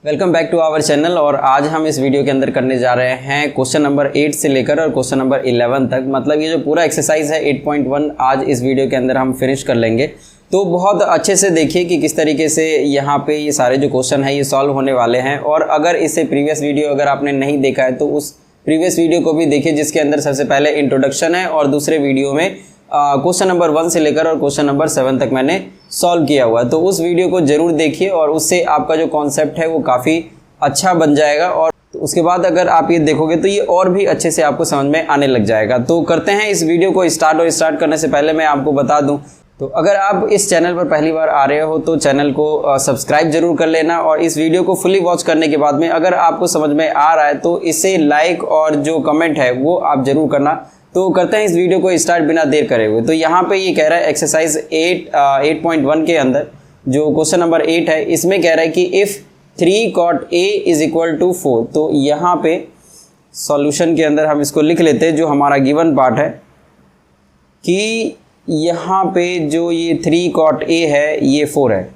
Welcome back to our channel. और आज हम इस वीडियो के अंदर करने जा रहे हैं क्वेश्चन नंबर 8 से लेकर और क्वेश्चन नंबर 11 तक। मतलब ये जो पूरा एक्सरसाइज है 8.1 आज इस वीडियो के अंदर हम फिनिश कर लेंगे। तो बहुत अच्छे से देखिए कि किस तरीके से यहाँ पे ये सारे जो क्वेश्चन है ये सॉल्व होने वाले हैं। और अगर इससे प्रीवियस वीडियो अगर आपने नहीं देखा है तो उस प्रीवियस वीडियो को भी देखिए, जिसके अंदर सबसे पहले इंट्रोडक्शन है और दूसरे वीडियो में क्वेश्चन नंबर 1 से लेकर और क्वेश्चन नंबर 7 तक मैंने सॉल्व किया हुआ है। तो उस वीडियो को जरूर देखिए और उससे आपका जो कॉन्सेप्ट है वो काफ़ी अच्छा बन जाएगा। और उसके बाद अगर आप ये देखोगे तो ये और भी अच्छे से आपको समझ में आने लग जाएगा। तो करते हैं इस वीडियो को स्टार्ट। और स्टार्ट करने से पहले मैं आपको बता दूं, तो अगर आप इस चैनल पर पहली बार आ रहे हो तो चैनल को सब्सक्राइब जरूर कर लेना। और इस वीडियो को फुली वॉच करने के बाद में अगर आपको समझ में आ रहा है तो इसे लाइक और जो कमेंट है वो आप जरूर करना। तो करते हैं इस वीडियो को स्टार्ट बिना देर करे हुए। तो यहाँ पे ये कह रहा है एक्सरसाइज 8.1 के अंदर जो क्वेश्चन नंबर 8 है, इसमें कह रहा है कि if 3 cot A is equal to 4। तो यहाँ पे सॉल्यूशन के अंदर हम इसको लिख लेते हैं, जो हमारा गिवन पार्ट है कि यहाँ पे जो ये 3 cot A है ये 4 है।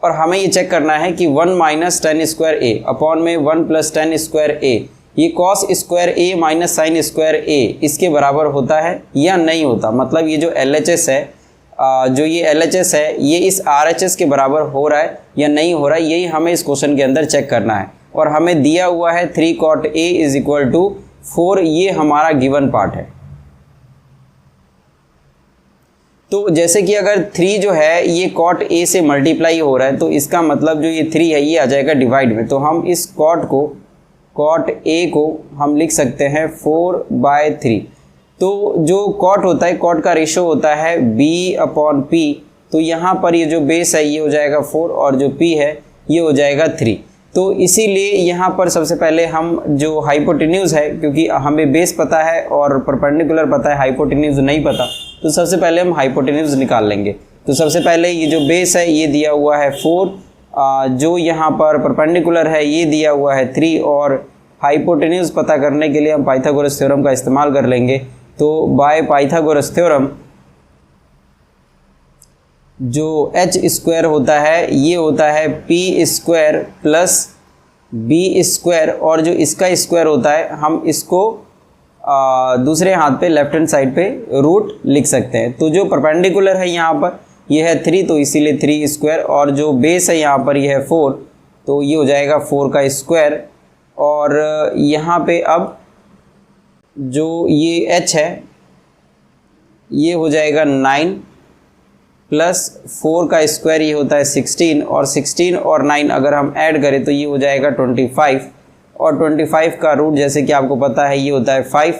और हमें ये चेक करना है कि 1 minus ten square A upon में 1 प्लस टेन स्क्वायर A, ये cos square A minus sine square A इसके बराबर होता है या नहीं होता। मतलब ये जो LHS है, जो ये LHS है ये इस RHS के बराबर हो रहा है या नहीं हो रहा है, यही हमें इस क्वेश्चन के अंदर चेक करना है। और हमें दिया हुआ है 3 cot A is equal to 4, ये हमारा गिवन पार्ट है। तो जैसे कि अगर 3 जो है ये cot A से मल्टीप्लाई हो रहा है तो इसका मतलब जो ये 3 है ये आ जाएगा डिवाइड में। तो हम इस cot A को हम लिख सकते हैं 4/3। तो जो cot होता है, cot का रेशो होता है B/P। तो यहाँ पर ये जो बेस है ये हो जाएगा 4 और जो P है ये हो जाएगा 3। तो इसीलिए यहाँ पर सबसे पहले हम जो हाइपोटेन्यूज़ है, क्योंकि हमें बेस पता है और परपेंडिकुलर पता है, हाइपोटेन्यूज़ नहीं पता, तो सबसे पहले हम हाइपोटेन्यूज़ निकाल लेंगे। तो सबसे पहले ये जो बेस है ये दिया हुआ है 4, जो यहाँ पर परपेंडिकुलर है ये दिया हुआ है 3, और हाइपोटेन्यूज़ पता करने के लिए हम पाइथागोरस थ्योरम का इस्तेमाल कर लेंगे। तो बाय पाइथागोरस थ्योरम जो h स्क्वायर होता है ये होता है p square plus b square, और जो इसका स्क्वायर होता है हम इसको दूसरे हाथ पे लेफ्ट हैंड साइड पे रूट लिख सकते हैं। तो जो परपेंडिकुलर है यहाँ पर ये है 3, तो इसीलिए 3 स्क्वायर, और जो बेस है यहाँ पर ये है 4, तो ये हो जाएगा 4 का स्क्वायर। और यहाँ पे अब जो ये h है ये हो जाएगा 9 प्लस 4 का स्क्वायर ये होता है 16, और 16 और 9 अगर हम ऐड करें तो ये हो जाएगा 25, और 25 का रूट जैसे कि आपको पता है ये होता है 5,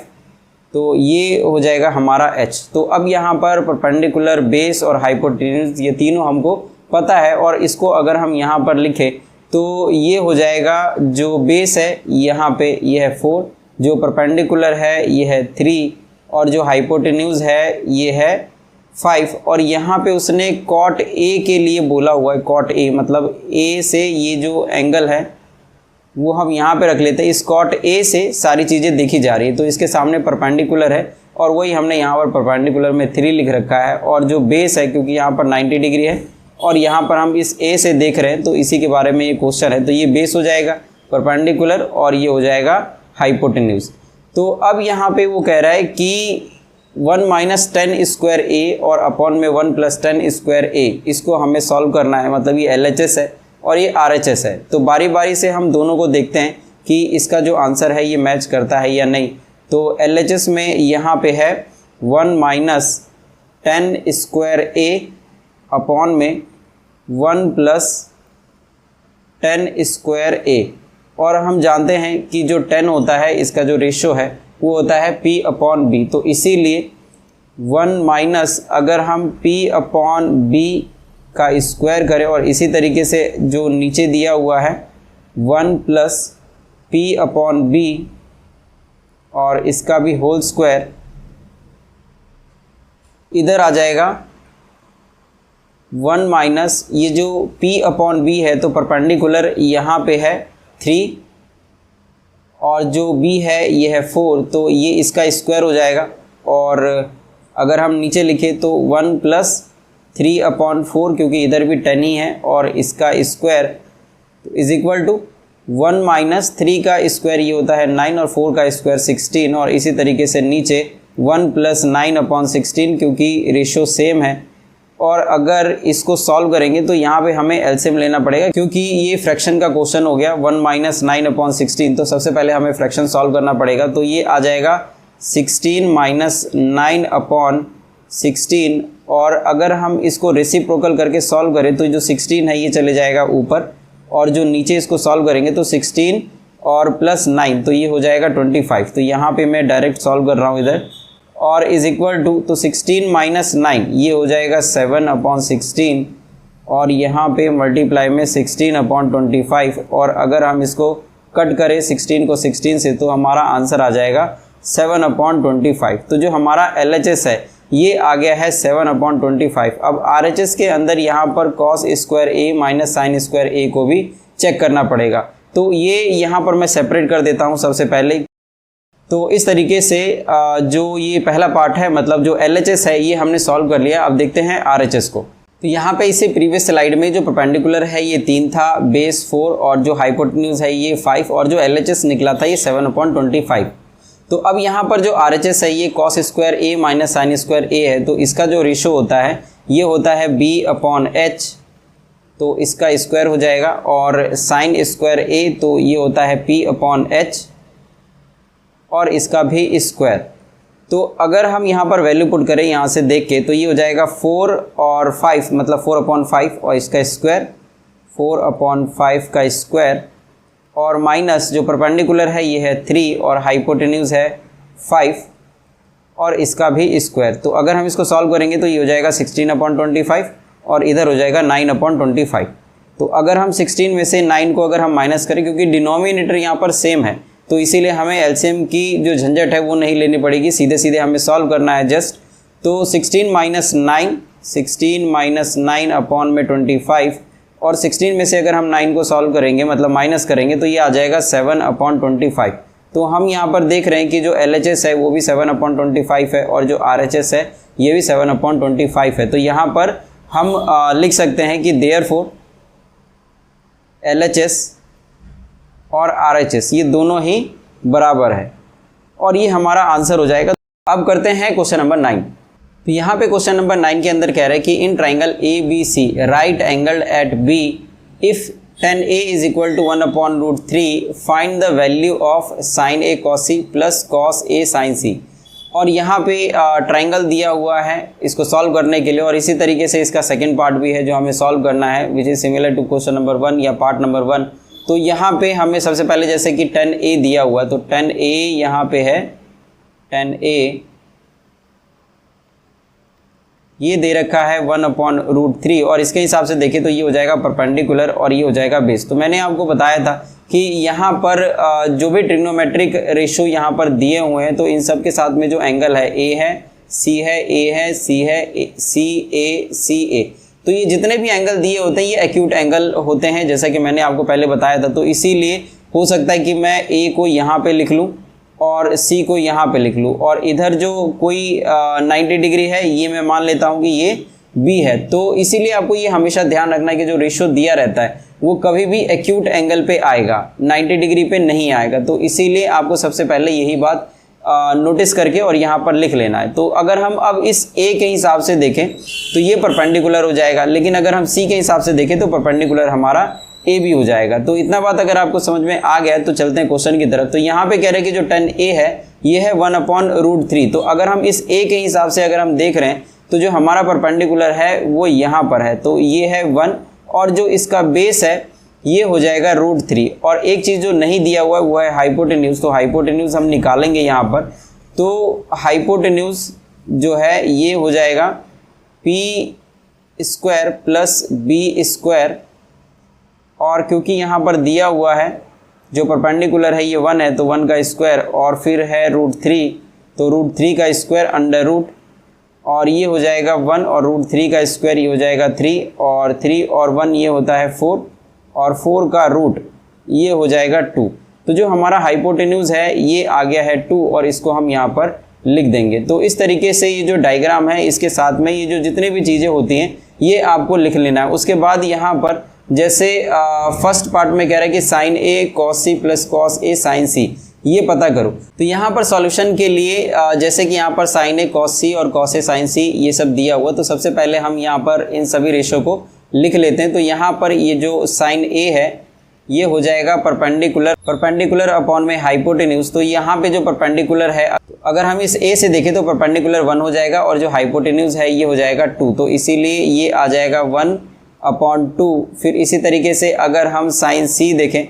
तो ये हो जाएगा हमारा h। तो अब यहाँ पर परपेंडिकुलर, बेस और हाइपोटेन्यूज ये तीनों हमको पता है, और इसको अगर हम यहाँ पर लिखें तो ये हो जाएगा जो बेस है यहाँ पे ये है 4, जो परपेंडिकुलर है ये है 3, और जो हाइपोटेन्यूज है ये है 5। और यहाँ पे उसने cot A के लिए बोला हुआ है, cot A मतलब A से ये जो एंगल है वो हम यहाँ पे रख लेते हैं। इस cot A से सारी चीज़ें देखी जा रही है, तो इसके सामने परपेंडिकुलर है और वही हमने यहाँ पर परपेंडिकुलर में 3 लिख रखा है। और जो बेस है क्योंकि यहाँ पर 90 डिग्री है और यहाँ पर हम इस A से देख रहे हैं तो इसी के बारे में ये क्वेश्चन है। तो ये बेस हो जाएगा परपेंडिकुलर और ये हो जाएगा हाइपोटेन्यूज। तो अब यहाँ पे वो कह रहा है कि 1 माइनस टेन स्क्वायर A और अपॉन में 1 प्लस टेन स्क्वायर A, इसको हमें सॉल्व करना है। मतलब ये LHS है और ये RHS है। तो बारी बारी से हम दोनों को देखते हैं कि इसका जो आंसर है ये मैच करता है या नहीं। तो LHS में यहाँ पे है 1 minus ten square A upon में 1 प्लस टेन स्क्वायर A, और हम जानते हैं कि जो 10 होता है इसका जो रेशो है वो होता है P/B। तो इसीलिए 1 माइनस अगर हम P/B का स्क्वायर करें, और इसी तरीके से जो नीचे दिया हुआ है 1 प्लस P/B और इसका भी होल स्क्वायर इधर आ जाएगा 1 माइनस ये जो P/B है तो परपेंडिकुलर यहाँ पे है 3 और जो B है ये है 4, तो ये इसका स्क्वायर हो जाएगा। और अगर हम नीचे लिखें तो 1 प्लस 3/4, क्योंकि इधर भी 10 ही है और इसका square is equal to 1 minus 3 का स्क्वायर ये होता है 9 और 4 का स्क्वायर 16 और इसी तरीके से नीचे 1 प्लस 9/16 क्योंकि रेशियो सेम है। और अगर इसको सॉल्व करेंगे तो यहाँ पे हमें एलसीएम लेना पड़ेगा क्योंकि ये फ्रैक्शन का क्वेश्चन हो गया 1 माइनस 9/16। तो सबसे पहले हमें फ्रैक्शन सॉल्व करना पड़ेगा। तो ये आ जाएगा 16 माइनस 9/16 और अगर हम इसको रेसिप्रोकल करके सॉल्व करें तो जो 16 है ये चले जाएगा ऊपर और जो नीचे इसको सॉल्व करेंगे तो 16 और प्लस 9 तो ये हो जाएगा 25। तो यहाँ पे मैं डायरेक्ट सॉल्व कर रहा हूँ इधर और इज इक्वल टू तो 16 माइनस 9 ये हो जाएगा 7/16 और यहाँ पे मल्टीप्लाई में 16/25 और अगर हम इसको कट करें 16 को 16 से तो हमारा आंसर आ जाएगा 7/25। तो जो हमारा LHS है ये आ गया है 7/25। अब RHS के अंदर यहाँ पर cos square A minus sine square A को भी चेक करना पड़ेगा। तो ये यहाँ पर मैं सेपरेट कर देता हूँ सबसे पहले। तो इस तरीके से जो ये पहला पार्ट है मतलब जो LHS है ये हमने सॉल्व कर लिया। अब देखते हैं RHS को। तो यहाँ पे इसे प्रीवियस स्लाइड में जो परपेंडिकुलर है ये 3 था, बेस 4 और जो हाइपोटेन्यूज है ये 5 और जो LHS निकला था ये 7/25। तो अब यहाँ पर जो RHS है ये cos square A minus sine square A है। तो इसका जो रेशो होता है ये होता है B/H तो इसका स्क्वायर हो जाएगा और साइन स्क्वायर A तो ये होता है P/H और इसका भी स्क्वायर। तो अगर हम यहाँ पर वैल्यू पुट करें यहाँ से देख के तो ये हो जाएगा 4 और 5 मतलब 4/5 और इसका स्क्वायर 4/5 का स्क्वायर और माइनस जो परपेंडिकुलर है ये है 3 और हाइपोटेन्यूज है 5 और इसका भी स्क्वायर। तो अगर हम इसको सॉल्व करेंगे तो ये हो जाएगा 16/25 और इधर हो जाएगा 9/25। तो अगर हम 16 में से 9 को अगर हम माइनस करें क्योंकि डिनोमिनेटर यहाँ पर सेम है तो इसीलिए हमें एलसीएम की जो झंझट है वो नहीं लेनी पड़ेगी, सीधे सीधे हमें सॉल्व करना है जस्ट। तो 16 माइनस 9 अपॉन में 25 और 16 में से अगर हम 9 को सॉल्व करेंगे मतलब माइनस करेंगे तो ये आ जाएगा 7/25। तो हम यहाँ पर देख रहे हैं कि जो LHS है वो भी 7/25 है और जो RHS है ये भी 7/25 है। तो यहाँ पर हम लिख सकते हैं कि देयरफॉर LHS और RHS ये दोनों ही बराबर है और ये हमारा आंसर हो जाएगा। अब करते हैं क्वेश्चन नंबर 9। तो यहाँ पे क्वेश्चन नंबर 9 के अंदर कह रहा है कि in triangle ABC right angled at B if tan A is equal to 1/√3 find the value of sin A cos C plus cos A sin C। और यहाँ पे ट्राइंगल दिया हुआ है इसको सॉल्व करने के लिए और इसी तरीके से इसका सेकेंड पार्ट भी है जो हमें सॉल्व करना है which is similar to question number 1 या पार्ट नंबर 1। तो यहाँ पे हमें सबसे पहले जैसे कि tan A दिया हुआ तो tan A यहाँ पे है tan A ये दे रखा है 1/√3 और इसके हिसाब से देखें तो ये हो जाएगा परपेंडिकुलर और ये हो जाएगा बेस। तो मैंने आपको बताया था कि यहाँ पर जो भी ट्रिग्नोमेट्रिक रेशो यहाँ पर दिए हुए हैं तो इन सब के साथ में जो एंगल है A है C है A है C है CA तो ये जितने भी एंगल दिए होते हैं ये एक्यूट एंगल होते हैं जैसा कि मैंने आपको पहले बताया था। तो इसीलिए हो सकता है कि मैं A को यहाँ पे लिख लूँ और C को यहाँ पे लिख लूँ और इधर जो कोई 90 डिग्री है ये मैं मान लेता हूँ कि ये B है। तो इसीलिए आपको ये हमेशा ध्यान रखना है कि जो रेशो दिया रहता है वो कभी भी एक्यूट एंगल पे आएगा, 90 डिग्री पे नहीं आएगा। तो इसीलिए आपको सबसे पहले यही बात नोटिस करके और यहाँ पर लिख लेना है। तो अगर हम अब इस A के हिसाब से देखें तो ये परपेंडिकुलर हो जाएगा, लेकिन अगर हम C के हिसाब से देखें तो परपेंडिकुलर हमारा A भी हो जाएगा। तो इतना बात अगर आपको समझ में आ गया तो चलते हैं क्वेश्चन की तरफ। तो यहाँ पे कह रहे हैं कि जो tan A है ये है 1/√3। तो अगर हम इस A के हिसाब से अगर हम देख रहे हैं तो जो हमारा परपेंडिकुलर है वो यहाँ पर है तो ये है 1 और जो इसका बेस है ये हो जाएगा √3। और एक चीज़ जो नहीं दिया हुआ है वो है हाइपोटेन्यूज। तो हाइपोटेन्यूज हम निकालेंगे यहाँ पर। तो हाइपोटेन्यूज जो है ये हो जाएगा P² प्लस B² और क्योंकि यहाँ पर दिया हुआ है जो परपेंडिकुलर है ये 1 है तो 1 का स्क्वायर और फिर है √3 तो √3 का स्क्वायर अंडर रूट और ये हो जाएगा 1 और √3 का स्क्वायर ये हो जाएगा 3 और 3 और 1 ये होता है 4 और 4 का रूट ये हो जाएगा 2। तो जो हमारा हाइपोटेन्यूज है ये आ गया है 2 और इसको हम यहाँ पर लिख देंगे। तो इस तरीके से ये जो डायग्राम है इसके साथ में ये जो जितने भी चीज़ें होती हैं ये आपको लिख लेना है। उसके बाद यहाँ पर जैसे फर्स्ट पार्ट में कह रहा है कि sign A cos C plus cos A sign सी, ये पता करो। तो यहाँ पर सॉल्यूशन के लिए जैसे कि यहाँ पर साइन ए कॉस सी और कॉस ए साइन सी ये सब दिया हुआ, तो सबसे पहले हम यहाँ पर इन सभी रेशो को लिख लेते हैं। तो यहाँ पर ये जो साइन ए है ये हो जाएगा परपेंडिकुलर अपॉन में हाइपोटेन्यूज। तो यहाँ पे जो परपेंडिकुलर है, अगर हम इस ए से देखें तो परपेंडिकुलर 1 हो जाएगा और जो हाइपोटेन्यूज है ये हो जाएगा 2, तो इसीलिए ये आ जाएगा 1/2। फिर इसी तरीके से अगर हम साइन सी देखें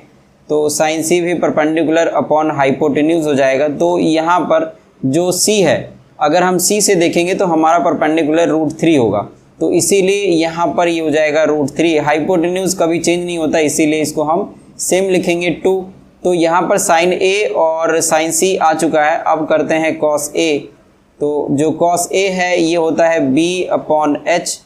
तो साइन सी भी परपेंडिकुलर अपॉन हाइपोटेन्यूज हो जाएगा। तो यहाँ पर जो सी है, अगर हम सी से देखेंगे तो हमारा परपेंडिकुलर √3 होगा, तो इसीलिए यहाँ पर ये हो जाएगा √3। हाइपोटेन्यूज कभी चेंज नहीं होता, इसीलिए इसको हम सेम लिखेंगे 2। तो यहाँ पर साइन ए और साइन सी आ चुका है। अब करते हैं कॉस ए। तो जो कॉस ए है ये होता है B/H।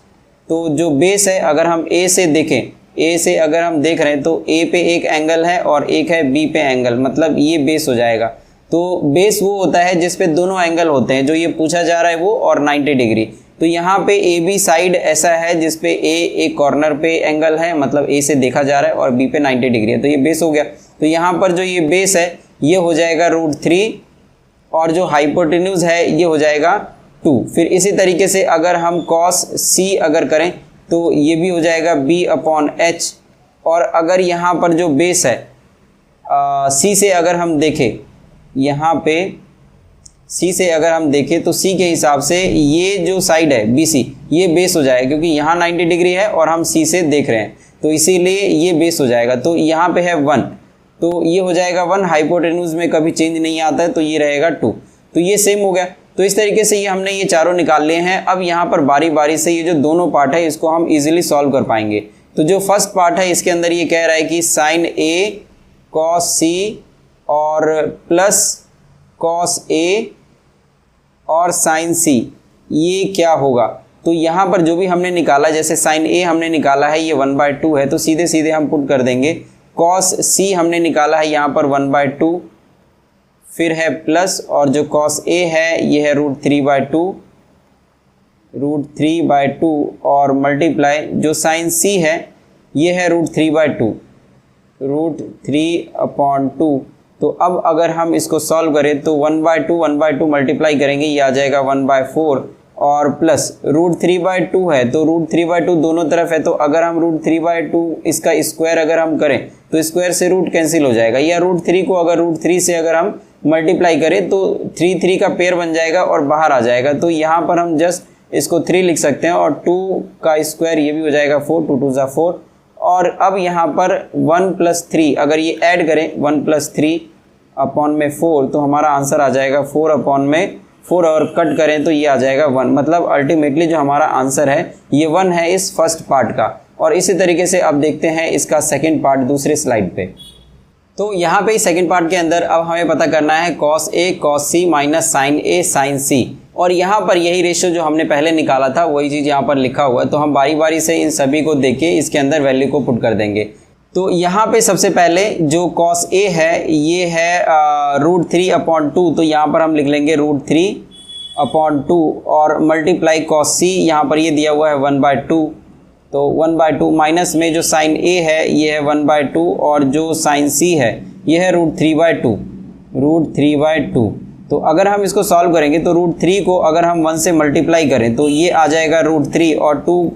तो जो बेस है, अगर हम ए से देखें, ए से अगर हम देख रहे हैं तो ए पे एक एंगल है और एक है बी पे एंगल, मतलब ये बेस हो जाएगा। तो बेस वो होता है जिस पे दोनों एंगल होते हैं, जो ये पूछा जा रहा है वो, और 90 डिग्री। तो यहाँ पे ए बी साइड ऐसा है जिस पे ए एक कॉर्नर पे एंगल है, मतलब ए से देखा जा रहा है, और बी पे 90 डिग्री है, तो ये बेस हो गया। तो यहाँ पर जो ये बेस है ये हो जाएगा √3 और जो हाइपोटेन्यूज है ये हो जाएगा 2। फिर इसी तरीके से अगर हम कॉस सी अगर करें तो ये भी हो जाएगा B/H। और अगर यहाँ पर जो बेस है सी से अगर हम देखें, यहाँ पे सी से अगर हम देखें तो सी के हिसाब से ये जो साइड है BC ये बेस हो जाएगा, क्योंकि यहाँ 90 डिग्री है और हम सी से देख रहे हैं, तो इसीलिए ये बेस हो जाएगा। तो यहाँ पे है 1, तो ये हो जाएगा 1। हाइपोटेन्यूज में कभी चेंज नहीं आता है, तो ये रहेगा 2। तो ये सेम हो गया। तो इस तरीके से ये हमने ये चारों निकाल लिए हैं। अब यहाँ पर बारी बारी से ये जो दोनों पार्ट है इसको हम इजीली सॉल्व कर पाएंगे। तो जो फर्स्ट पार्ट है इसके अंदर ये कह रहा है कि साइन ए कॉस सी और प्लस कॉस ए और साइन सी, ये क्या होगा। तो यहाँ पर जो भी हमने निकाला, जैसे साइन ए हमने निकाला है ये 1/2 है, तो सीधे सीधे हम पुट कर देंगे। कॉस सी हमने निकाला है यहाँ पर 1/2, फिर है प्लस, और जो कॉस ए है ये है √3/2 और मल्टीप्लाई जो साइन सी है ये है √3/2। तो अब अगर हम इसको सॉल्व करें तो 1/2 मल्टीप्लाई करेंगे, ये आ जाएगा 1/4 और प्लस √3/2 है, तो √3/2 दोनों तरफ है। तो अगर हम √3/2 इसका स्क्वायर अगर हम करें तो स्क्वायर से रूट कैंसिल हो जाएगा, या √3 को अगर √3 से अगर हम मल्टीप्लाई करें तो 3 का पेयर बन जाएगा और बाहर आ जाएगा। तो यहाँ पर हम जस्ट इसको 3 लिख सकते हैं और 2 का स्क्वायर ये भी हो जाएगा 4, 2 2 ज़ा 4। और अब यहाँ पर 1 + 3 अगर ये ऐड करें 1 + 3/4, तो हमारा आंसर आ जाएगा 4/4 और कट करें तो ये आ जाएगा 1। मतलब अल्टीमेटली जो हमारा आंसर है ये 1 है इस फर्स्ट पार्ट का। और इसी तरीके से अब देखते हैं इसका सेकंड पार्ट दूसरे स्लाइड पे। तो यहाँ पे सेकंड पार्ट के अंदर अब हमें पता करना है cos A cos C minus sign A sign सी। और यहाँ पर यही रेशियो जो हमने पहले निकाला था वही चीज़ यहाँ पर लिखा हुआ है। तो हम बारी बारी से इन सभी को देख के इसके अंदर वैल्यू को पुट कर देंगे। तो यहाँ पे सबसे पहले जो cos a है ये है √3/2, तो यहाँ पर हम लिख लेंगे √3/2 और मल्टीप्लाई cos c, यहाँ पर ये दिया हुआ है 1/2, तो 1/2 माइनस में जो sin a है ये है 1/2 और जो sin c है ये है √3/2। तो अगर हम इसको सॉल्व करेंगे तो √3 को अगर हम 1 से मल्टीप्लाई करें तो ये आ जाएगा √3 और 2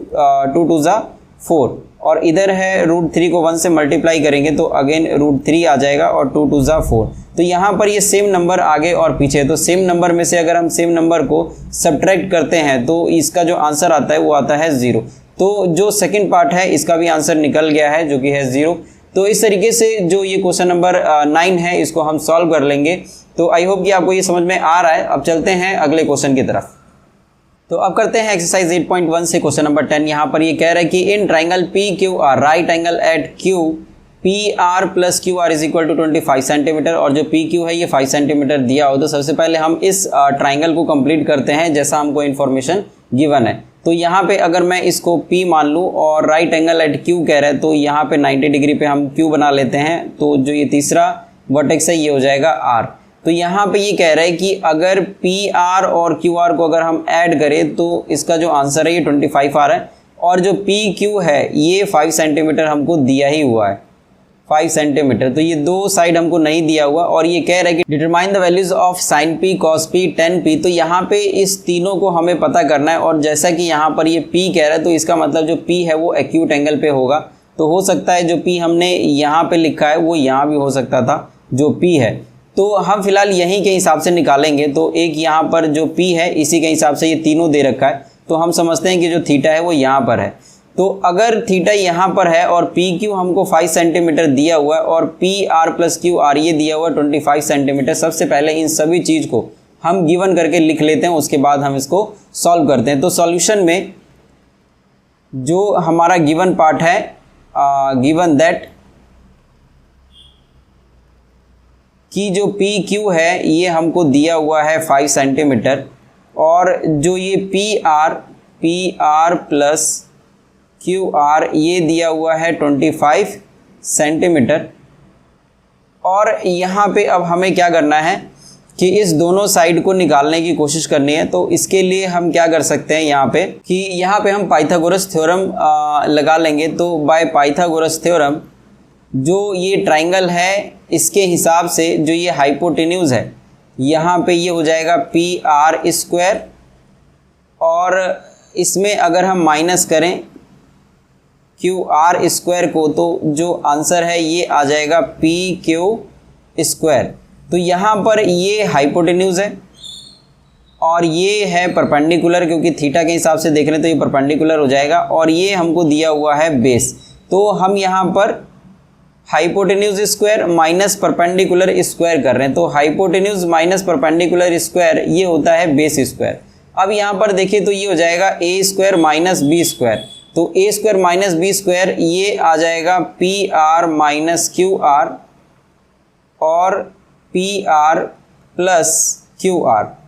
2 ज़ा 4, और इधर है √3 को 1 से मल्टीप्लाई करेंगे तो अगेन √3 आ जाएगा और 2 2 ज़ा 4। तो यहाँ पर ये सेम नंबर आगे और पीछे, तो सेम नंबर में से अगर हम सेम नंबर को सब्ट्रैक्ट करते हैं तो इसका जो आंसर आता है वो आता है 0। तो जो सेकंड पार्ट है इसका भी आंसर निकल गया है जो कि है 0। तो इस तरीके से जो ये क्वेश्चन नंबर 9 है इसको हम सॉल्व कर लेंगे। तो आई होप कि आपको ये समझ में आ रहा है। अब चलते हैं अगले क्वेश्चन की तरफ। तो अब करते हैं एक्सरसाइज 8.1 से क्वेश्चन नंबर 10। यहाँ पर ये कह रहा है कि in triangle P Q R right angle at Q P R plus Q R is equal to 25 centimetre, और जो पी क्यू है ये 5 सेंटीमीटर दिया हो। तो सबसे पहले हम इस ट्राइंगल को कंप्लीट करते हैं जैसा हमको इन्फॉर्मेशन गिवन है। तो यहाँ पे अगर मैं इसको P मान लूँ और राइट एंगल एट Q कह रहा है तो यहाँ पे 90 डिग्री पे हम Q बना लेते हैं। तो जो ये तीसरा वर्टेक्स है ये हो जाएगा R। तो यहाँ पे ये कह रहा है कि अगर PR और QR को अगर हम ऐड करें तो इसका जो आंसर है ये 25 आ रहा है, और जो पी क्यू है ये 5 सेंटीमीटर हमको दिया ही हुआ है, 5 सेंटीमीटर। तो ये दो साइड हमको नहीं दिया हुआ और ये कह रहा है कि determine the values of sine P, cos P, ten P. तो यहाँ पे इस तीनों को हमें पता करना है और जैसा कि यहाँ पर ये पी कह रहा है तो इसका मतलब जो पी है वो एक्यूट एंगल पे होगा। तो हो सकता है जो पी हमने यहाँ पे लिखा है वो यहाँ भी हो सकता था जो पी है। तो हम फिलहाल यहीं के हिसाब से निकालेंगे। तो एक यहाँ पर जो पी है इसी के हिसाब से ये तीनों दे रखा है, तो हम समझते हैं कि जो थीटा है वो यहाँ पर है। तो अगर थीटा यहाँ पर है और पी क्यू हमको 5 सेंटीमीटर दिया हुआ है और P R plus Q are ये दिया हुआ है 25 सेंटीमीटर, सबसे पहले इन सभी चीज़ को हम गिवन करके लिख लेते हैं, उसके बाद हम इसको सॉल्व करते हैं। तो सॉल्यूशन में जो हमारा गिवन पार्ट है, गिवन दैट कि जो पी क्यू है ये हमको दिया हुआ है 5 सेंटीमीटर और जो ये P R plus Q are ये दिया हुआ है 25 सेंटीमीटर। और यहाँ पे अब हमें क्या करना है कि इस दोनों साइड को निकालने की कोशिश करनी है। तो इसके लिए हम क्या कर सकते हैं यहाँ पे कि यहाँ पे हम पाइथागोरस थ्योरम लगा लेंगे। तो बाय पाइथागोरस थ्योरम जो ये ट्राइंगल है इसके हिसाब से जो ये हाइपोटेन्यूज है यहाँ पे ये हो जाएगा पी आर स्क्वायर और इसमें अगर हम माइनस करें क्यू आर स्क्वायर को तो जो आंसर है ये आ जाएगा पी क्यू स्क्वायर। तो यहाँ पर ये हाइपोटेन्यूज है और ये है परपेंडिकुलर, क्योंकि थीटा के हिसाब से देख रहे हैं तो ये परपेंडिकुलर हो जाएगा और ये हमको दिया हुआ है बेस। तो हम यहाँ पर hypotenuse square minus perpendicular square कर रहे हैं। तो हाइपोटेन्यूज माइनस परपेंडिकुलर स्क्वायर ये होता है बेस स्क्वायर। अब यहाँ पर देखिए तो ये हो जाएगा A square minus B square. तो A square minus B square ये आ जाएगा P R minus Q R और P R plus Q R.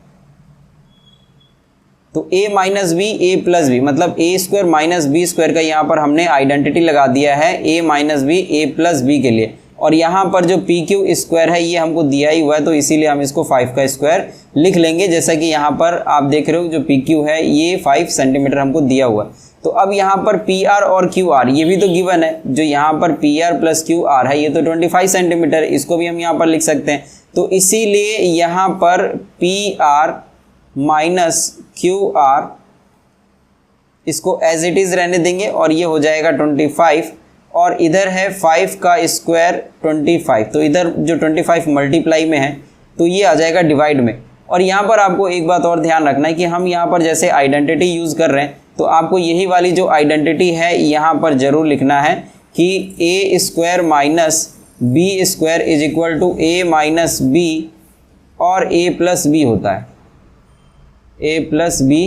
तो a minus B A plus B मतलब A square minus B square का यहाँ पर हमने आइडेंटिटी लगा दिया है a minus B A plus B के लिए। और यहाँ पर जो पी क्यू स्क्वायर है ये हमको दिया ही हुआ है तो इसीलिए हम इसको 5 का स्क्वायर लिख लेंगे। जैसा कि यहाँ पर आप देख रहे हो जो पी क्यू है ये 5 सेंटीमीटर हमको दिया हुआ है। तो अब यहाँ पर पी आर और क्यू आर ये भी तो गिवन है, जो यहाँ पर P R plus Q are है ये तो 25 सेंटीमीटर, इसको भी हम यहाँ पर लिख सकते हैं। तो इसीलिए यहाँ पर P R minus Q are इसको एज इट इज़ रहने देंगे और ये हो जाएगा 25 और इधर है 5 का स्क्वायर 25। तो इधर जो 25 मल्टीप्लाई में है तो ये आ जाएगा डिवाइड में। और यहाँ पर आपको एक बात और ध्यान रखना है कि हम यहाँ पर जैसे आइडेंटिटी यूज़ कर रहे हैं तो आपको यही वाली जो आइडेंटिटी है यहाँ पर ज़रूर लिखना है कि A square minus B square is equal to A minus B और ए प्लस बी होता है, ए प्लस बी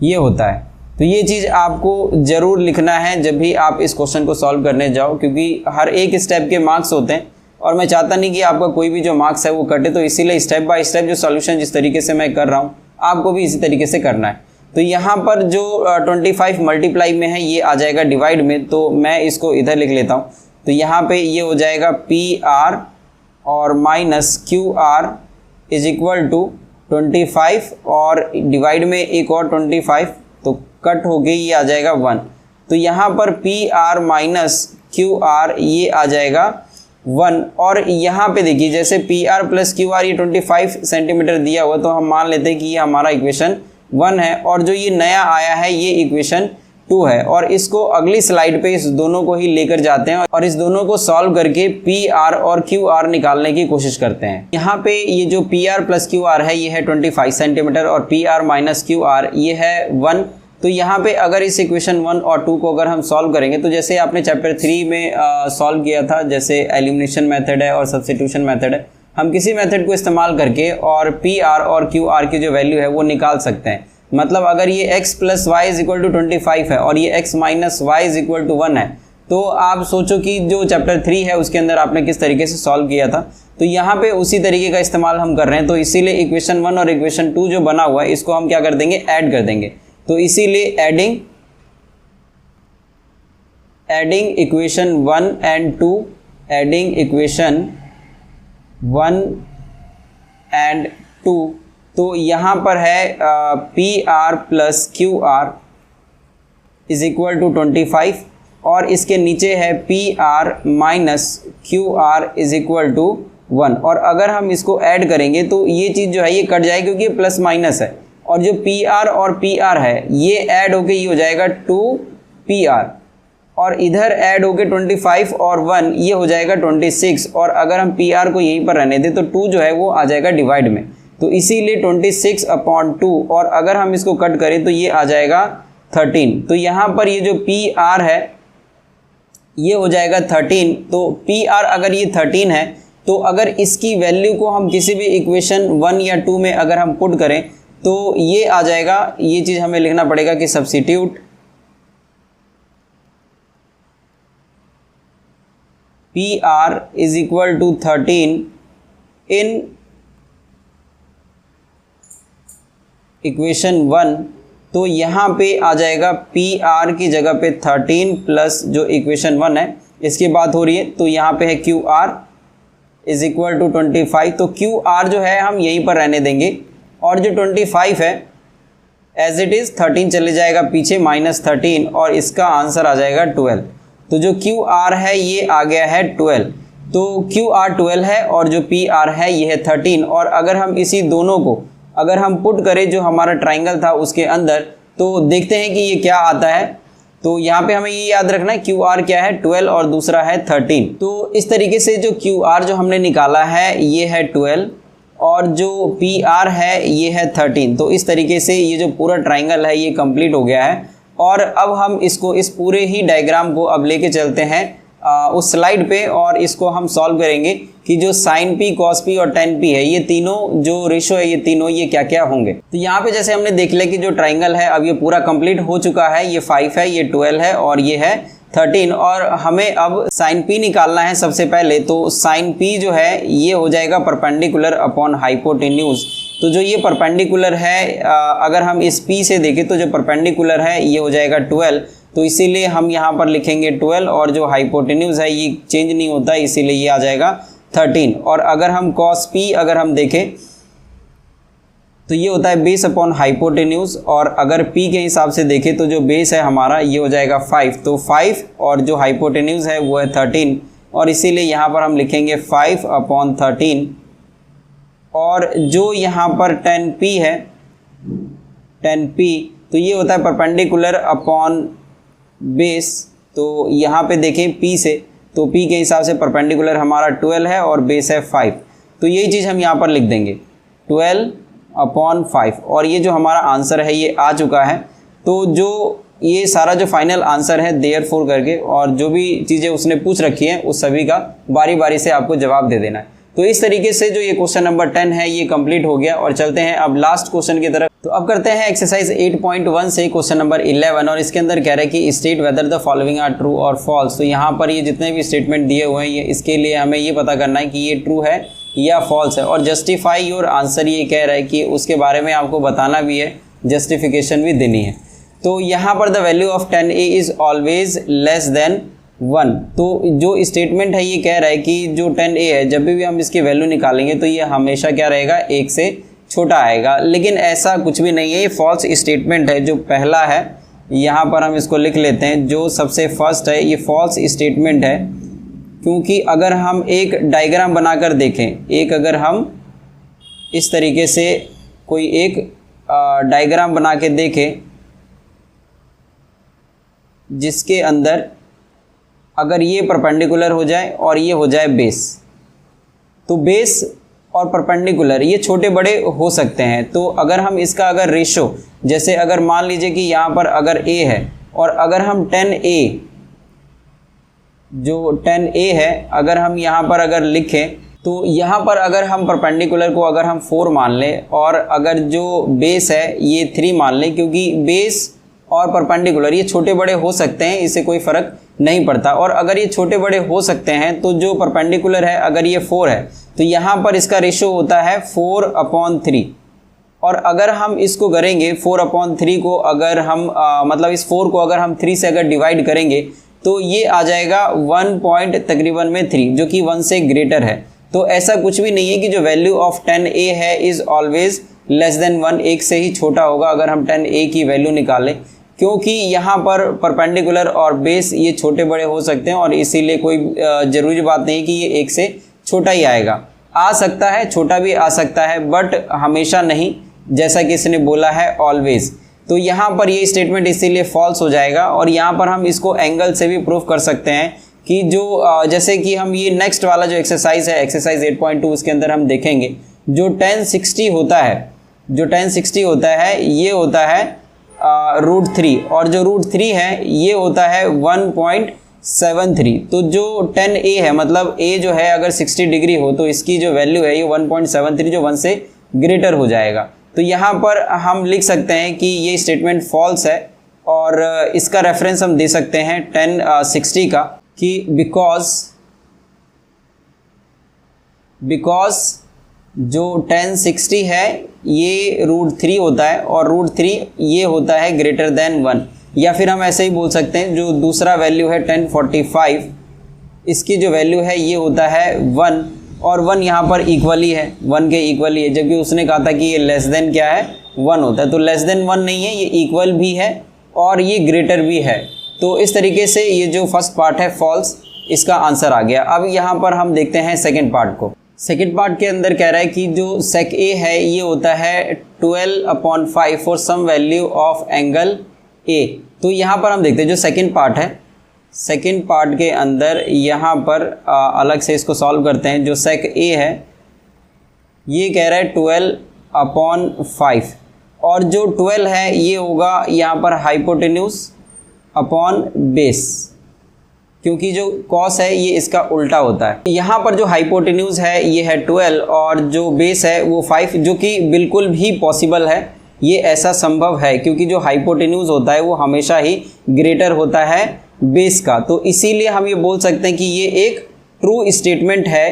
ये होता है। तो ये चीज़ आपको ज़रूर लिखना है जब भी आप इस क्वेश्चन को सॉल्व करने जाओ, क्योंकि हर एक स्टेप के मार्क्स होते हैं और मैं चाहता नहीं कि आपका कोई भी जो मार्क्स है वो कटे। तो इसीलिए स्टेप बाय स्टेप जो सॉल्यूशन जिस तरीके से मैं कर रहा हूँ आपको भी इसी तरीके से करना है। तो यहाँ पर जो 25 मल्टीप्लाई में है ये आ जाएगा डिवाइड में, तो मैं इसको इधर लिख लेता हूँ। तो यहाँ पे ये हो जाएगा पी आर और minus Q R is equal to 25 और डिवाइड में एक और 25 तो कट हो गई ये आ जाएगा 1। तो यहाँ पर P R minus Q are ये आ जाएगा 1 और यहाँ पे देखिए जैसे P R plus Q are ये 25 सेंटीमीटर दिया हुआ तो हम मान लेते हैं कि ये हमारा इक्वेशन 1 है और जो ये नया आया है ये इक्वेशन 2 है। और इसको अगली स्लाइड पे इस दोनों को ही लेकर जाते हैं और इस दोनों को सॉल्व करके पी आर और क्यू आर निकालने की कोशिश करते हैं। यहाँ पे ये जो P R plus Q are है ये है 25 सेंटीमीटर और P R minus Q are ये है 1। तो यहाँ पे अगर इस इक्वेशन 1 और 2 को अगर हम सॉल्व करेंगे तो जैसे आपने चैप्टर 3 में सॉल्व किया था, जैसे एलिमिनेशन मेथड है और सब्स्टिट्यूशन मेथड है, हम किसी मेथड को इस्तेमाल करके और पी आर और क्यू आर की जो वैल्यू है वो निकाल सकते हैं। मतलब अगर ये x plus Y is equal to 25 है और ये x minus Y is equal to 1 है तो आप सोचो कि जो चैप्टर 3 है उसके अंदर आपने किस तरीके से सॉल्व किया था। तो यहाँ पे उसी तरीके का इस्तेमाल हम कर रहे हैं। तो इसीलिए इक्वेशन 1 और इक्वेशन 2 जो बना हुआ है इसको हम क्या कर देंगे, ऐड कर देंगे। तो इसीलिए adding equation 1 and 2, adding equation 1 and 2। तो यहाँ पर है P R plus Q R is equal to 25 और इसके नीचे है P R minus Q R is equal to 1। और अगर हम इसको ऐड करेंगे तो ये चीज़ जो है ये कट जाएगी क्योंकि ये प्लस माइनस है, और जो पी आर और पी आर है ये ऐड होके ये हो जाएगा 2 पी आर, और इधर ऐड होके 25 और 1 ये हो जाएगा 26। और अगर हम पी आर को यहीं पर रहने दें तो 2 जो है वो आ जाएगा डिवाइड में, तो इसीलिए 26/2। और अगर हम इसको कट करें तो ये आ जाएगा 13। तो यहाँ पर ये जो पी आर है ये हो जाएगा 13। तो पी आर अगर ये 13 है तो अगर इसकी वैल्यू को हम किसी भी इक्वेशन 1 या 2 में अगर हम पुट करें तो ये आ जाएगा, ये चीज़ हमें लिखना पड़ेगा कि substitute P R is equal to 13 in equation 1। तो यहाँ पे आ जाएगा पी आर की जगह पे 13 प्लस जो इक्वेशन 1 है इसकी बात हो रही है, तो यहाँ पे है Q R is equal to 25। तो क्यू आर जो है हम यहीं पर रहने देंगे, और जो 25 है एज इट इज़ 13 चले जाएगा पीछे -13, और इसका आंसर आ जाएगा 12। तो जो क्यू आर है ये आ गया है 12। तो क्यू आर 12 है और जो पी आर है ये है 13। और अगर हम इसी दोनों को अगर हम पुट करें जो हमारा ट्राइंगल था उसके अंदर, तो देखते हैं कि ये क्या आता है। तो यहाँ पे हमें ये याद रखना है क्यू आर क्या है 12 और दूसरा है 13। तो इस तरीके से जो क्यू आर जो हमने निकाला है ये है 12 और जो पी आर है ये है 13। तो इस तरीके से ये जो पूरा ट्राइंगल है ये कंप्लीट हो गया है। और अब हम इसको इस पूरे ही डायग्राम को अब लेके चलते हैं उस स्लाइड पे, और इसको हम सॉल्व करेंगे कि जो साइन पी, कॉस पी और टेन पी है ये तीनों जो रेशो है ये तीनों ये क्या क्या होंगे। तो यहाँ पे जैसे हमने देख लिया कि जो ट्राइंगल है अब ये पूरा कंप्लीट हो चुका है। ये 5 है, ये 12 है और ये है 13। और हमें अब साइन पी निकालना है सबसे पहले। तो साइन पी जो है ये हो जाएगा परपेंडिकुलर अपॉन हाइपोटेन्यूज। तो जो ये परपेंडिकुलर है अगर हम इस पी से देखें तो जो परपेंडिकुलर है ये हो जाएगा 12। तो इसीलिए हम यहाँ पर लिखेंगे 12, और जो हाइपोटेन्यूज है ये चेंज नहीं होता इसीलिए ये आ जाएगा 13। और अगर हम कॉस पी अगर हम देखें तो ये होता है बेस अपॉन हाइपोटेन्यूज, और अगर पी के हिसाब से देखें तो जो बेस है हमारा ये हो जाएगा 5। तो 5 और जो हाइपोटेन्यूज है वो है 13, और इसीलिए यहाँ पर हम लिखेंगे 5/13। और जो यहाँ पर 10p है 10p तो ये होता है परपेंडिकुलर अपॉन बेस। तो यहाँ पे देखें p से, तो p के हिसाब से परपेंडिकुलर हमारा 12 है और बेस है 5। तो यही चीज़ हम यहाँ पर लिख देंगे 12/5, और ये जो हमारा आंसर है ये आ चुका है। तो जो ये सारा जो फाइनल आंसर है देयरफॉर करके, और जो भी चीज़ें उसने पूछ रखी हैं उस सभी का बारी बारी से आपको जवाब दे देना है। तो इस तरीके से जो ये क्वेश्चन नंबर 10 है ये कंप्लीट हो गया। और चलते हैं अब लास्ट क्वेश्चन की तरफ। तो अब करते हैं एक्सरसाइज 8.1 से क्वेश्चन नंबर 11, और इसके अंदर कह रहा है कि state whether the following are true और फॉल्स। तो यहाँ पर ये जितने भी स्टेटमेंट दिए हुए हैं ये इसके लिए हमें ये पता करना है कि ये ट्रू है या फॉल्स है, और जस्टिफाई योर आंसर ये कह रहा है कि उसके बारे में आपको बताना भी है, जस्टिफिकेशन भी देनी है। तो यहाँ पर the value of 10a is always less than 1। तो जो स्टेटमेंट है ये कह रहा है कि जो 10a है जब भी हम इसकी वैल्यू निकालेंगे तो ये हमेशा क्या रहेगा 1 से छोटा आएगा, लेकिन ऐसा कुछ भी नहीं है। ये फॉल्स स्टेटमेंट है। जो पहला है यहाँ पर हम इसको लिख लेते हैं, जो सबसे फर्स्ट है ये फॉल्स स्टेटमेंट है, क्योंकि अगर हम एक डायग्राम बनाकर देखें, एक अगर हम इस तरीके से कोई एक डायग्राम बना के देखें जिसके अंदर अगर ये परपेंडिकुलर हो जाए और ये हो जाए बेस, तो बेस और परपेंडिकुलर ये छोटे बड़े हो सकते हैं। तो अगर हम इसका अगर रेशो, जैसे अगर मान लीजिए कि यहाँ पर अगर a है और अगर हम 10a, जो 10a है अगर हम यहाँ पर अगर लिखें तो यहाँ पर अगर हम परपेंडिकुलर को अगर हम 4 मान लें और अगर जो बेस है ये 3 मान लें, क्योंकि बेस और परपेंडिकुलर ये छोटे बड़े हो सकते हैं, इससे कोई फ़र्क नहीं पड़ता। और अगर ये छोटे बड़े हो सकते हैं तो जो परपेंडिकुलर है अगर ये 4 है तो यहाँ पर इसका रेशो होता है 4/3। और अगर हम इसको करेंगे 4/3 को अगर हम मतलब इस 4 को अगर हम 3 से अगर डिवाइड करेंगे तो ये आ जाएगा 1 पॉइंट तकरीबन में 3, जो कि 1 से ग्रेटर है। तो ऐसा कुछ भी नहीं है कि जो वैल्यू ऑफ 10a है इज़ ऑलवेज लेस देन 1, 1 से ही छोटा होगा अगर हम 10a की वैल्यू निकालें, क्योंकि यहाँ पर परपेंडिकुलर और बेस ये छोटे बड़े हो सकते हैं और इसीलिए कोई ज़रूरी बात नहीं कि ये एक से छोटा ही आएगा। आ सकता है, छोटा भी आ सकता है, बट हमेशा नहीं, जैसा कि इसने बोला है ऑलवेज। तो यहाँ पर ये स्टेटमेंट इसीलिए फॉल्स हो जाएगा। और यहाँ पर हम इसको एंगल से भी प्रूफ कर सकते हैं कि जो जैसे कि हम ये नेक्स्ट वाला जो एक्सरसाइज है, एक्सरसाइज 8.2, उसके अंदर हम देखेंगे जो tan 60 होता है, जो tan 60 होता है ये होता है √3, और जो √3 है ये होता है 1.73। तो जो tan a है, मतलब a जो है अगर 60 डिग्री हो तो इसकी जो वैल्यू है ये 1.73 जो 1 से ग्रेटर हो जाएगा। तो यहाँ पर हम लिख सकते हैं कि ये स्टेटमेंट फॉल्स है। और इसका रेफरेंस हम दे सकते हैं tan 60 का कि बिकॉज जो tan 60 है ये √3 होता है और √3 ये होता है ग्रेटर देन 1। या फिर हम ऐसे ही बोल सकते हैं जो दूसरा वैल्यू है tan 45, इसकी जो वैल्यू है ये होता है 1, और 1 यहाँ पर इक्वली है, 1 के इक्वली है, जबकि उसने कहा था कि ये लेस देन क्या है 1 होता है। तो लेस देन 1 नहीं है, ये इक्वल भी है और ये ग्रेटर भी है। तो इस तरीके से ये जो फर्स्ट पार्ट है फॉल्स, इसका आंसर आ गया। अब यहाँ पर हम देखते हैं सेकेंड पार्ट को। सेकेंड पार्ट के अंदर कह रहा है कि जो sec A है ये होता है 12/5 for some value of angle A। तो यहाँ पर हम देखते हैं जो सेकेंड पार्ट है, सेकेंड पार्ट के अंदर यहाँ पर अलग से इसको सॉल्व करते हैं। जो sec A है ये कह रहा है 12/5, और जो 12 है ये होगा यहाँ पर हाइपोटेन्यूज अपॉन बेस, क्योंकि जो कॉस है ये इसका उल्टा होता है। यहाँ पर जो हाइपोटेन्यूज है ये है 12 और जो बेस है वो 5, जो कि बिल्कुल भी पॉसिबल है, ये ऐसा संभव है क्योंकि जो हाइपोटेन्यूज होता है वो हमेशा ही ग्रेटर होता है बेस का। तो इसीलिए हम ये बोल सकते हैं कि ये एक ट्रू स्टेटमेंट है,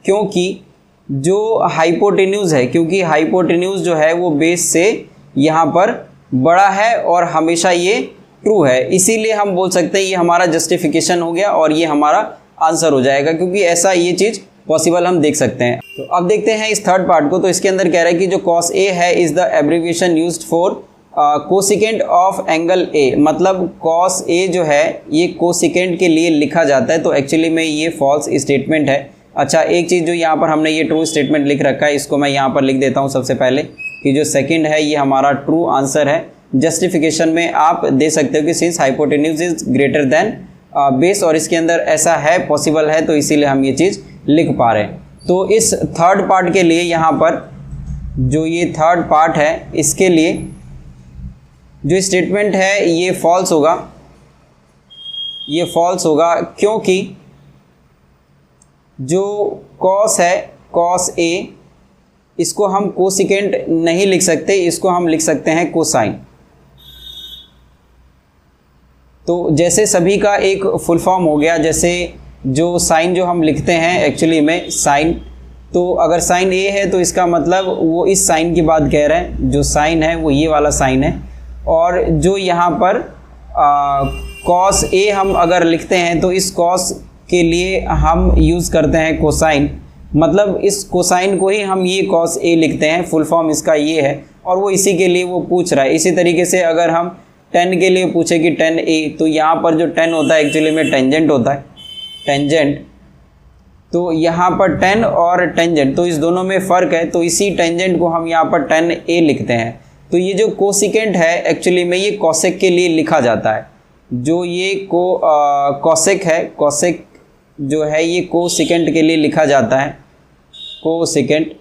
क्योंकि जो हाइपोटेन्यूज है, क्योंकि हाइपोटेन्यूज जो है वो बेस से यहाँ पर बड़ा है और हमेशा ये ट्रू है। इसीलिए हम बोल सकते हैं ये हमारा जस्टिफिकेशन हो गया और ये हमारा आंसर हो जाएगा, क्योंकि ऐसा ये चीज़ पॉसिबल हम देख सकते हैं। तो अब देखते हैं इस थर्ड पार्ट को। तो इसके अंदर कह रहा है कि जो cos A है is the abbreviation used for cosecant of angle A, मतलब cos A जो है ये कोसिकेंट के लिए लिखा जाता है। तो एक्चुअली में ये फॉल्स स्टेटमेंट है। अच्छा, एक चीज़ जो यहाँ पर हमने ये ट्रू स्टेटमेंट लिख रखा है, इसको मैं यहाँ पर लिख देता हूँ सबसे पहले कि जो सेकेंड है ये हमारा ट्रू आंसर है। जस्टिफिकेशन में आप दे सकते हो कि since hypotenuse is greater than base, और इसके अंदर ऐसा है, पॉसिबल है, तो इसीलिए हम ये चीज़ लिख पा रहे हैं। तो इस थर्ड पार्ट के लिए यहाँ पर जो ये थर्ड पार्ट है इसके लिए जो स्टेटमेंट है ये फॉल्स होगा, ये फॉल्स होगा, क्योंकि जो कॉस है cos A इसको हम कोसिकेंट नहीं लिख सकते, इसको हम लिख सकते हैं कोसाइन। तो जैसे सभी का एक फुल फॉर्म हो गया, जैसे जो साइन जो हम लिखते हैं एक्चुअली में साइन, तो अगर साइन A है तो इसका मतलब वो इस साइन की बात कह रहे हैं, जो साइन है वो ये वाला साइन है। और जो यहाँ पर cos A हम अगर लिखते हैं तो इस cos के लिए हम यूज़ करते हैं कोसाइन, मतलब इस कोसाइन को ही हम ये cos A लिखते हैं, फुल फॉर्म इसका ये है, और वो इसी के लिए वो पूछ रहा है। इसी तरीके से अगर हम tan के लिए पूछे कि tan A, तो यहाँ पर जो tan होता है एक्चुअली में टेंजेंट होता है, टेंजेंट। तो यहाँ पर tan और टेंजेंट, तो इस दोनों में फ़र्क है, तो इसी टेंजेंट को हम यहाँ पर tan A लिखते हैं। तो ये जो कोसिकेंट है एक्चुअली में ये कॉसेक के लिए लिखा जाता है। जो ये कॉसेक है, कॉसेक जो है ये कोसिकेंट के लिए लिखा जाता है, कोसिकेंट।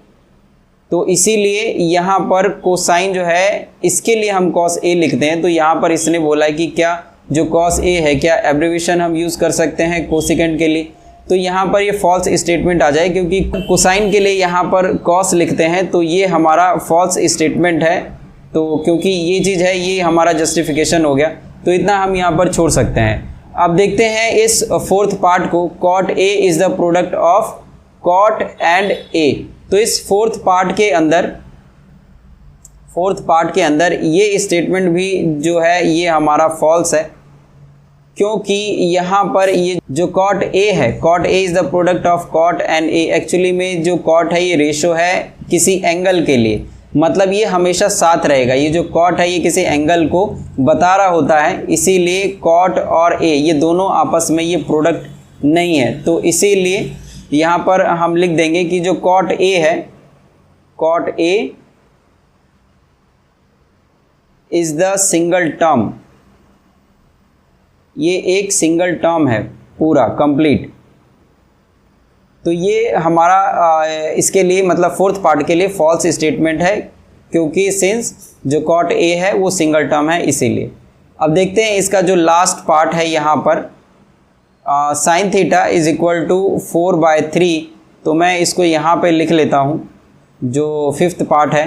तो इसीलिए यहाँ पर कोसाइन जो है इसके लिए हम cos A लिखते हैं। तो यहाँ पर इसने बोला है कि क्या जो cos A है क्या एब्रीविएशन हम यूज़ कर सकते हैं कोसिकेंट के लिए। तो यहाँ पर ये फॉल्स स्टेटमेंट आ जाए, क्योंकि कोसाइन के लिए यहाँ पर cos लिखते हैं, तो ये हमारा फॉल्स स्टेटमेंट है। तो क्योंकि ये चीज़ है, ये हमारा जस्टिफिकेशन हो गया, तो इतना हम यहाँ पर छोड़ सकते हैं। अब देखते हैं इस फोर्थ पार्ट को, cot A is the product of cot and A। तो इस फोर्थ पार्ट के अंदर ये स्टेटमेंट भी जो है ये हमारा फॉल्स है, क्योंकि यहाँ पर ये जो cot A है, cot A is the product of cot and A, actually में जो cot है ये रेशो है किसी एंगल के लिए। मतलब ये हमेशा साथ रहेगा। ये जो कॉट है ये किसी एंगल को बता रहा होता है, इसीलिए कॉट और ए ये दोनों आपस में ये प्रोडक्ट नहीं है। तो इसीलिए यहाँ पर हम लिख देंगे कि जो कॉट ए है, cot A is the single term, ये एक सिंगल टर्म है पूरा कंप्लीट। तो ये हमारा इसके लिए मतलब फोर्थ पार्ट के लिए फॉल्स स्टेटमेंट है, क्योंकि सिंस जो कॉट ए है वो सिंगल टर्म है इसीलिए। अब देखते हैं इसका जो लास्ट पार्ट है यहाँ पर sine theta is equal to 4/3। तो मैं इसको यहाँ पे लिख लेता हूँ। जो फिफ्थ पार्ट है,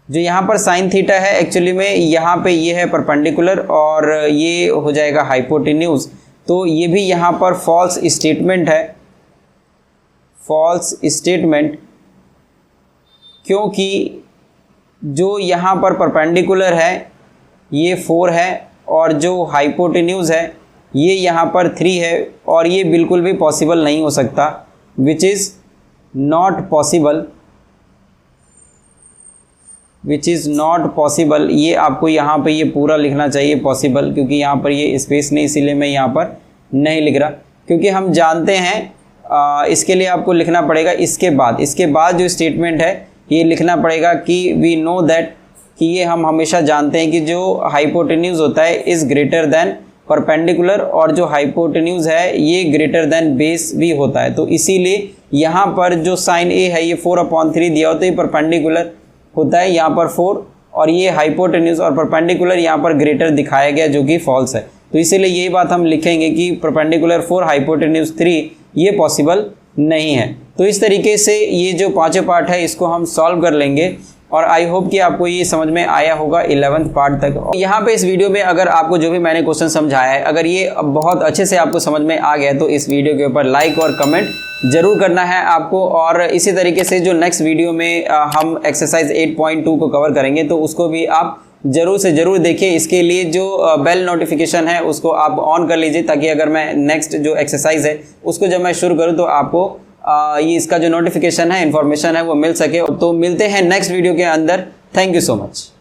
जो यहाँ पर साइन थीटा है एक्चुअली में यहाँ पे ये है परपेंडिकुलर और ये हो जाएगा हाइपोटेन्यूज। तो ये भी यहाँ पर फॉल्स स्टेटमेंट है, फॉल्स स्टेटमेंट, क्योंकि जो यहाँ पर परपेंडिकुलर है ये 4 है और जो हाइपोटेन्यूज है ये यहाँ पर 3 है, और ये बिल्कुल भी पॉसिबल नहीं हो सकता, which is not possible, which is not possible. ये आपको यहाँ पे ये पूरा लिखना चाहिए पॉसिबल, क्योंकि यहाँ पर ये स्पेस नहीं, इसीलिए मैं यहाँ पर नहीं लिख रहा, क्योंकि हम जानते हैं इसके लिए आपको लिखना पड़ेगा इसके बाद जो स्टेटमेंट है ये लिखना पड़ेगा कि वी नो दैट, कि ये हम हमेशा जानते हैं कि जो हाइपोटेन्यूज होता है इज़ ग्रेटर देन परपेंडिकुलर, और जो हाइपोटेन्यूज है ये ग्रेटर देन बेस भी होता है। तो इसीलिए यहाँ पर जो साइन ए है ये 4/3 दिया होता है, ये परपेंडिकुलर होता है यहाँ पर 4, और ये हाइपोटेन्यूज और परपेंडिकुलर यहाँ पर ग्रेटर दिखाया गया जो कि फॉल्स है। तो इसीलिए यही बात हम लिखेंगे कि परपेंडिकुलर 4 हाइपोटेन्यूज 3 ये पॉसिबल नहीं है। तो इस तरीके से ये जो पांचों पार्ट है इसको हम सॉल्व कर लेंगे, और आई होप कि आपको ये समझ में आया होगा 11th पार्ट तक। यहाँ पे इस वीडियो में अगर आपको जो भी मैंने क्वेश्चन समझाया है अगर ये बहुत अच्छे से आपको समझ में आ गया तो इस वीडियो के ऊपर लाइक और कमेंट ज़रूर करना है आपको। और इसी तरीके से जो नेक्स्ट वीडियो में हम एक्सरसाइज 8.2 को कवर करेंगे तो उसको भी आप ज़रूर से ज़रूर देखिए। इसके लिए जो बेल नोटिफिकेशन है उसको आप ऑन कर लीजिए, ताकि अगर मैं नेक्स्ट जो एक्सरसाइज है उसको जब मैं शुरू करूँ तो आपको ये इसका जो नोटिफिकेशन है, इन्फॉर्मेशन है वो मिल सके। तो मिलते हैं नेक्स्ट वीडियो के अंदर। Thank you so much.